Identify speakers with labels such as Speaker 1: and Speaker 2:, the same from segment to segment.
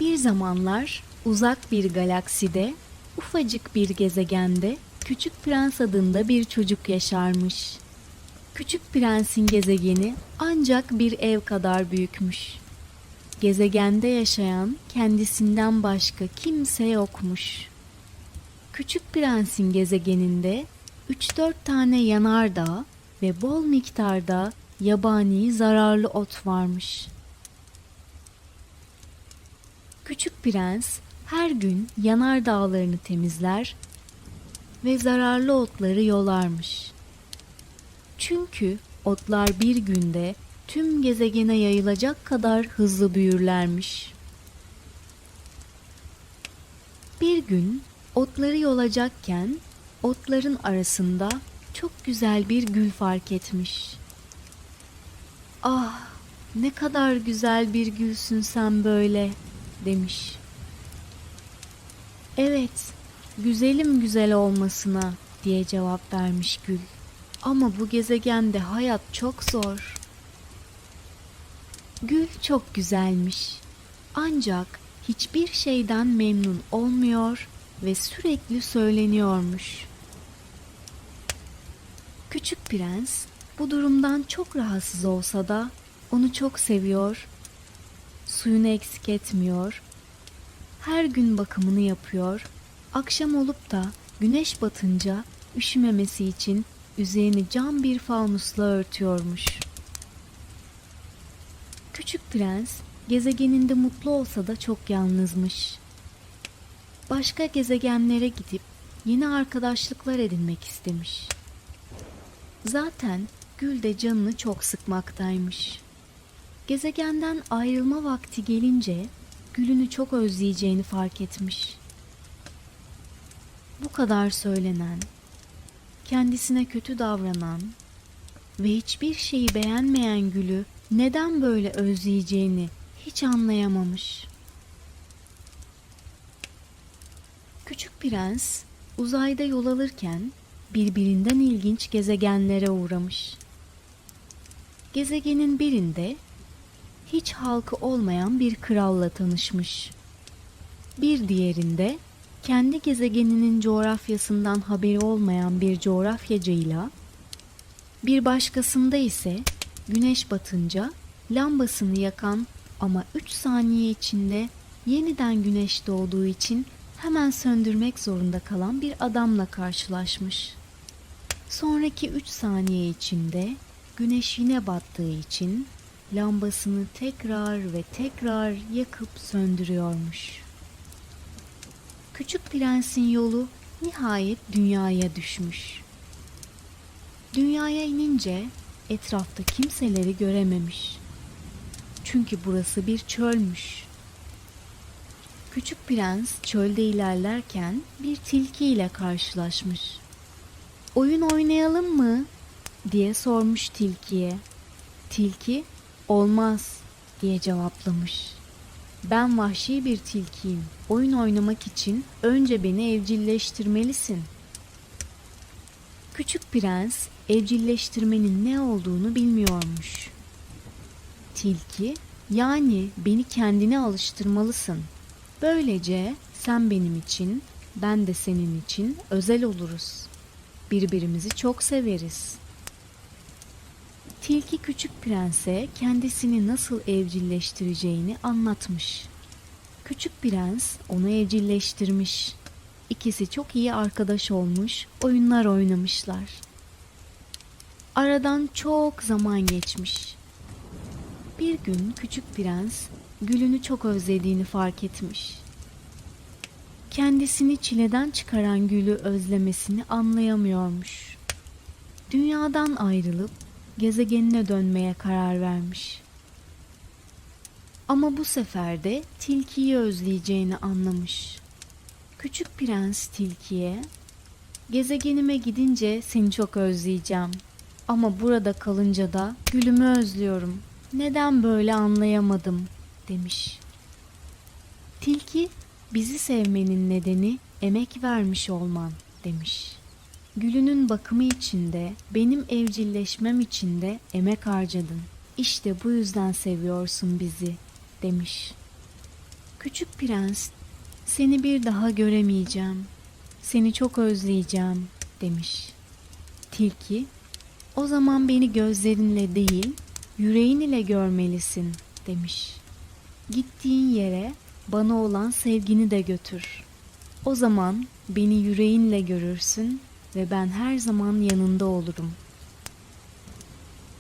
Speaker 1: Bir zamanlar uzak bir galakside, ufacık bir gezegende Küçük Prens adında bir çocuk yaşarmış. Küçük Prens'in gezegeni ancak bir ev kadar büyükmüş. Gezegende yaşayan kendisinden başka kimse yokmuş. Küçük Prens'in gezegeninde 3-4 tane yanardağ ve bol miktarda yabani zararlı ot varmış. Küçük Prens her gün yanardağlarını temizler ve zararlı otları yolarmış. Çünkü otlar bir günde tüm gezegene yayılacak kadar hızlı büyürlermiş. Bir gün otları yolacakken otların arasında çok güzel bir gül fark etmiş. "Ah, ne kadar güzel bir gülsün sen böyle," demiş. "Evet, güzelim güzel olmasına," diye cevap vermiş gül. "Ama bu gezegende hayat çok zor." Gül çok güzelmiş. Ancak hiçbir şeyden memnun olmuyor ve sürekli söyleniyormuş. Küçük Prens bu durumdan çok rahatsız olsa da onu çok seviyor, suyunu eksik etmiyor, her gün bakımını yapıyor, akşam olup da güneş batınca üşümemesi için üzerini cam bir fanusla örtüyormuş. Küçük Prens gezegeninde mutlu olsa da çok yalnızmış. Başka gezegenlere gidip yeni arkadaşlıklar edinmek istemiş. Zaten Gül de canını çok sıkmaktaymış. Gezegenden ayrılma vakti gelince Gül'ünü çok özleyeceğini fark etmiş. Bu kadar söylenen, kendisine kötü davranan ve hiçbir şeyi beğenmeyen Gül'ü neden böyle özleyeceğini hiç anlayamamış. Küçük Prens uzayda yol alırken birbirinden ilginç gezegenlere uğramış. Gezegenin birinde hiç halkı olmayan bir kralla tanışmış. Bir diğerinde kendi gezegeninin coğrafyasından haberi olmayan bir coğrafyacıyla, bir başkasında ise güneş batınca lambasını yakan ama 3 saniye içinde yeniden güneş doğduğu için hemen söndürmek zorunda kalan bir adamla karşılaşmış. Sonraki 3 saniye içinde güneş yine battığı için lambasını tekrar ve tekrar yakıp söndürüyormuş. Küçük Prens'in yolu nihayet dünyaya düşmüş. Dünyaya inince etrafta kimseleri görememiş. Çünkü burası bir çölmüş. Küçük Prens çölde ilerlerken bir tilki ile karşılaşmış. "Oyun oynayalım mı?" diye sormuş tilkiye. Tilki, "Olmaz," diye cevaplamış. "Ben vahşi bir tilkiyim. Oyun oynamak için önce beni evcilleştirmelisin." Küçük Prens evcilleştirmenin ne olduğunu bilmiyormuş. Tilki, "Yani beni kendine alıştırmalısın. Böylece sen benim için, ben de senin için özel oluruz. Birbirimizi çok severiz." Tilki Küçük Prens'e kendisini nasıl evcilleştireceğini anlatmış. Küçük Prens onu evcilleştirmiş. İkisi çok iyi arkadaş olmuş, oyunlar oynamışlar. Aradan çok zaman geçmiş. Bir gün Küçük Prens Gül'ünü çok özlediğini fark etmiş. Kendisini çileden çıkaran Gül'ü özlemesini anlayamıyormuş. Dünyadan ayrılıp gezegenine dönmeye karar vermiş. Ama bu sefer de tilkiyi özleyeceğini anlamış. Küçük Prens tilkiye, "Gezegenime gidince seni çok özleyeceğim. Ama burada kalınca da Gül'ümü özlüyorum. Neden böyle anlayamadım," demiş. Tilki, "Bizi sevmenin nedeni emek vermiş olman," demiş. "Gülünün bakımı için de benim evcilleşmem için de emek harcadın. İşte bu yüzden seviyorsun bizi," demiş. Küçük prens, seni bir daha göremeyeceğim. Seni çok özleyeceğim demiş. Tilki, o zaman beni gözlerinle değil, yüreğin ile görmelisin demiş. Gittiğin yere bana olan sevgini de götür. O zaman beni yüreğinle görürsün ve ben her zaman yanında olurum.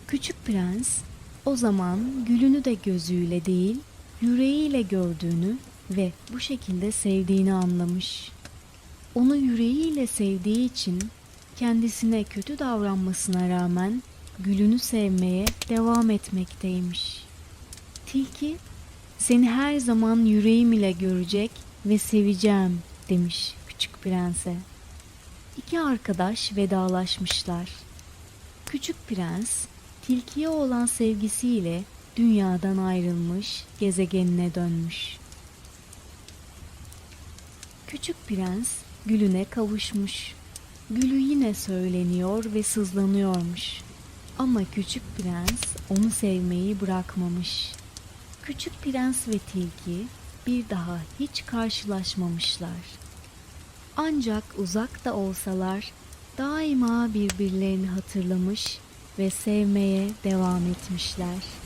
Speaker 1: Küçük prens, o zaman gülünü de gözüyle değil, yüreğiyle gördüğünü ve bu şekilde sevdiğini anlamış. Onu yüreğiyle sevdiği için kendisine kötü davranmasına rağmen gülünü sevmeye devam etmekteymiş. Tilki, seni her zaman yüreğim ile görecek ve seveceğim demiş küçük prense. İki arkadaş vedalaşmışlar. Küçük prens, tilkiye olan sevgisiyle dünyadan ayrılmış, gezegenine dönmüş. Küçük prens gülüne kavuşmuş. Gülü yine söyleniyor ve sızlanıyormuş. Ama küçük prens onu sevmeyi bırakmamış. Küçük prens ve tilki bir daha hiç karşılaşmamışlar. Ancak uzak da olsalar daima birbirlerini hatırlamış ve sevmeye devam etmişler.